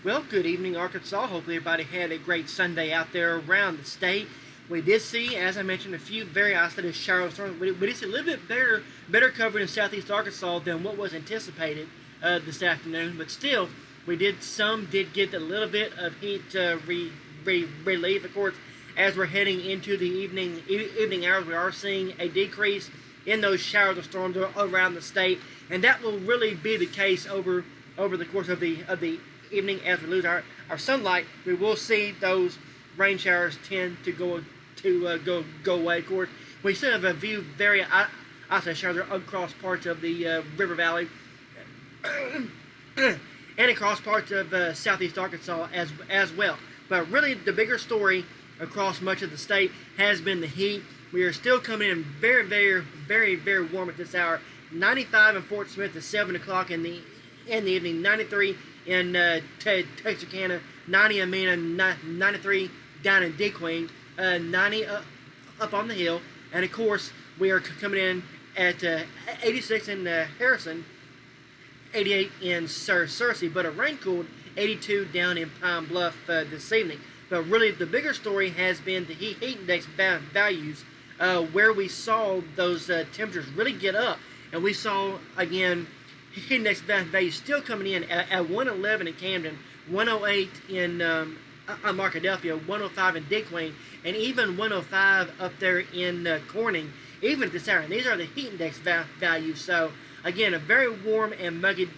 Well, good evening, Arkansas. Hopefully, everybody had a great Sunday out there around the state. We did see, as I mentioned, a few very isolated shower storms. We did see a little bit better coverage in southeast Arkansas than what was anticipated this afternoon. But still, we did get a little bit of heat relief. Of course, as we're heading into the evening hours, we are seeing a decrease in those showers or storms around the state, and that will really be the case over the course of the evening. As we lose our sunlight, we will see those rain showers tend to go away. Of course, we still have a few very isolated showers across parts of the river valley and across parts of southeast Arkansas as well. But really, the bigger story across much of the state has been the heat. We are still coming in very warm at this hour. 95 in Fort Smith at 7 o'clock in the evening. 93 in Texarkana, 90 in Mena, 93 down in DeQueen, 90 up on the hill, and of course we are coming in at 86 in Harrison, 88 in Searcy, but a rain-cooled 82 down in Pine Bluff this evening. But really, the bigger story has been the heat index values, where we saw those temperatures really get up, and we saw again heat index values still coming in at 111 in Camden, 108 in Markadelphia, 105 in DeQueen, and even 105 up there in Corning, even at this hour. And these are the heat index values. So again, a very warm and muggy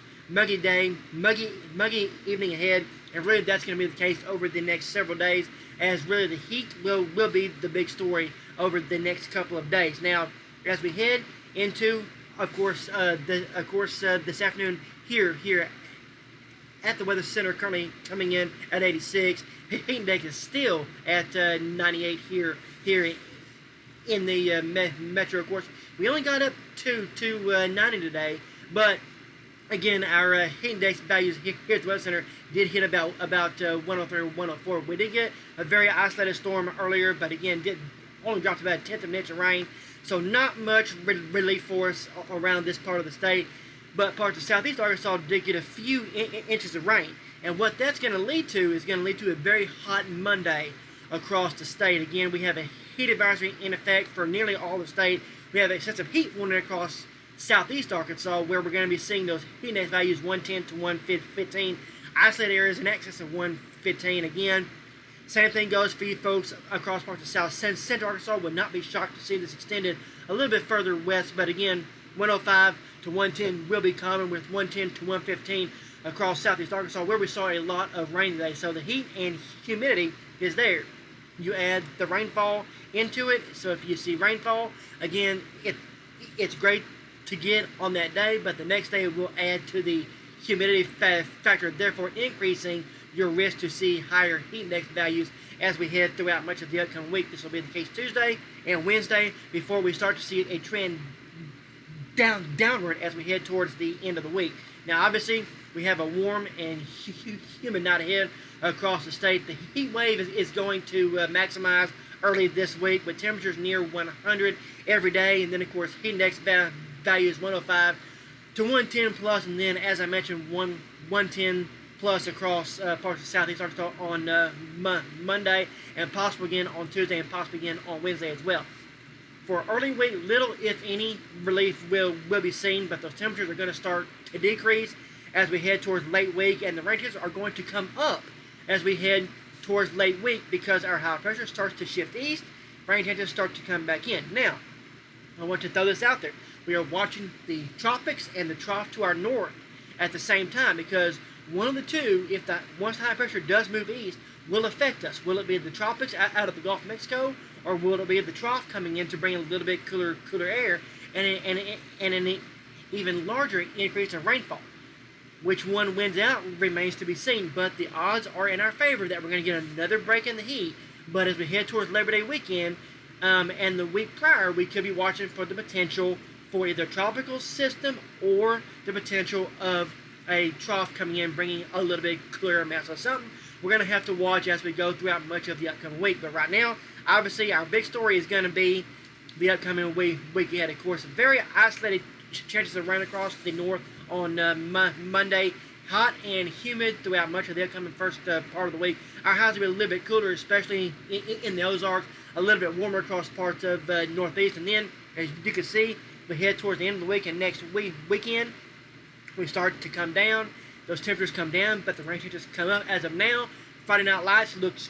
day, muggy evening ahead, and really that's going to be the case over the next several days, as really the heat will be the big story over the next couple of days. Now, as we head into, of course, this afternoon here at the Weather Center, currently coming in at 86. Heat index is still at 98 here in the metro. Of course, we only got up to 90 today, but again, our heat index values here at the Weather Center did hit about 103 or 104. We did get a very isolated storm earlier, but again, only dropped about a tenth of an inch of rain. So not much relief for us around this part of the state, but parts of southeast Arkansas did get a few inches of rain. And what that's going to lead to is going to lead to a very hot Monday across the state. Again, we have a heat advisory in effect for nearly all the state. We have excessive heat warning across southeast Arkansas, where we're going to be seeing those heat index values 110 to 115. Isolated areas in excess of 115 again. Same thing goes for you folks across parts of South Central Arkansas. Would not be shocked to see this extended a little bit further west, but again, 105 to 110 will be common, with 110 to 115 across southeast Arkansas, where we saw a lot of rain today. So the heat and humidity is there. You add the rainfall into it, so if you see rainfall, again, it's great to get on that day, but the next day will add to the humidity factor, therefore increasing your risk to see higher heat index values as we head throughout much of the upcoming week. This will be the case Tuesday and Wednesday before we start to see a trend downward as we head towards the end of the week. Now, obviously, we have a warm and humid night ahead across the state. The heat wave is going to maximize early this week with temperatures near 100 every day, and then, of course, heat index values 105 to 110 plus, and then, as I mentioned, 110 plus across parts of southeast Arkansas on Monday, and possible again on Tuesday, and possibly again on Wednesday as well. For early week, little, if any, relief will be seen, but those temperatures are going to start to decrease as we head towards late week, and the rain chances are going to come up as we head towards late week because our high pressure starts to shift east, rain chances start to come back in. Now, I want to throw this out there. We are watching the tropics and the trough to our north at the same time, because one of the two, once the high pressure does move east, will affect us. Will it be the tropics out of the Gulf of Mexico, or will it be the trough coming in to bring a little bit cooler air and an even larger increase in rainfall? Which one wins out remains to be seen, but the odds are in our favor that we're going to get another break in the heat. But as we head towards Labor Day weekend and the week prior, we could be watching for the potential for either a tropical system or the potential of a trough coming in, bringing a little bit clearer amount. So something we're going to have to watch as we go throughout much of the upcoming week. But right now, obviously, our big story is going to be the upcoming week ahead. Of course, very isolated chances of rain across the north on Monday. hot and humid throughout much of the upcoming first part of the week. Our highs will be a little bit cooler, especially in the Ozarks, a little bit warmer across parts of Northeast. And then, as you can see, we head towards the end of the week and next weekend, we start to come down. Those temperatures come down, but the rain chances come up. As of now, Friday Night Lights looks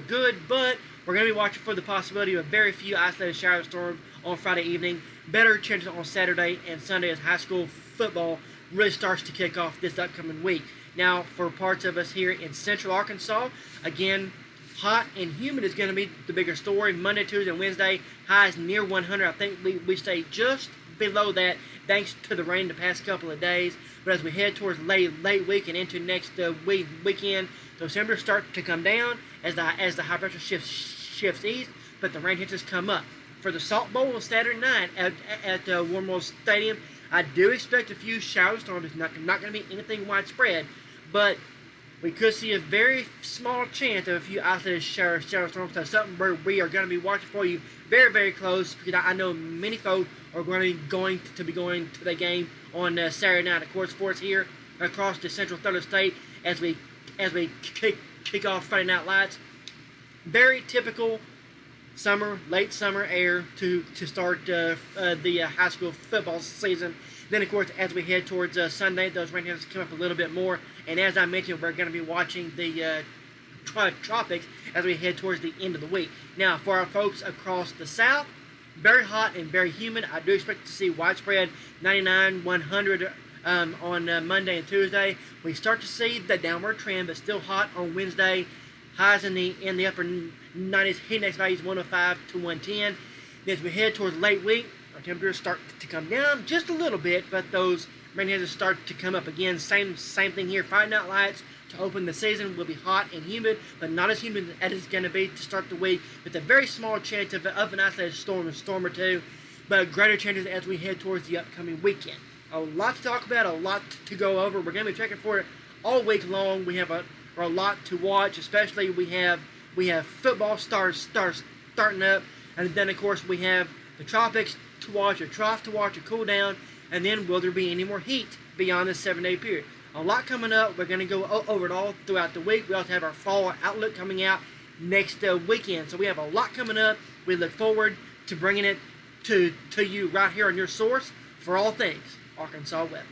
good, but we're going to be watching for the possibility of very few isolated shower storms on Friday evening. Better chances on Saturday and Sunday as high school football really starts to kick off this upcoming week. Now, for parts of us here in Central Arkansas, again, hot and humid is going to be the bigger story. Monday, Tuesday, and Wednesday, highs near 100. I think we stay just below that thanks to the rain the past couple of days. But as we head towards late week and into next weekend, those temperatures start to come down as the high pressure shifts east, but the rain chances come up. For the Salt Bowl on Saturday night at War Memorial Stadium, I do expect a few shower storms. It's not going to be anything widespread, but we could see a very small chance of a few isolated shower storms. That's something we are going to be watching for you very, very close, because I know many folks are going to be going to the game on Saturday night. Of course, for us here across the Central Third of the State, as we kick off Friday Night Lights, very typical late summer air to start the high school football season. Then, of course, as we head towards Sunday, those rain chances come up a little bit more. And as I mentioned, we're going to be watching the tropics as we head towards the end of the week. Now, for our folks across the south, very hot and very humid. I do expect to see widespread 99, 100 on Monday and Tuesday. We start to see the downward trend, but still hot on Wednesday. Highs in the upper 90s, heat index values 105 to 110. Then as we head towards late week, our temperatures start to come down just a little bit, but those rain chances start to come up again. Same thing here. Friday Night Lights to open the season will be hot and humid, but not as humid as it's going to be to start the week, with a very small chance of an isolated storm or two, but greater chances as we head towards the upcoming weekend. A lot to talk about, a lot to go over. We're going to be checking for it all week long. We have a lot to watch, especially we have football starting up, and then of course we have the tropics to watch, a trough to watch, a cool down, and then will there be any more heat beyond this 7-day period? A lot coming up. We're going to go over it all throughout the week. We also have our fall outlook coming out next weekend, so we have a lot coming up. We look forward to bringing it to you right here on your source for all things Arkansas weather.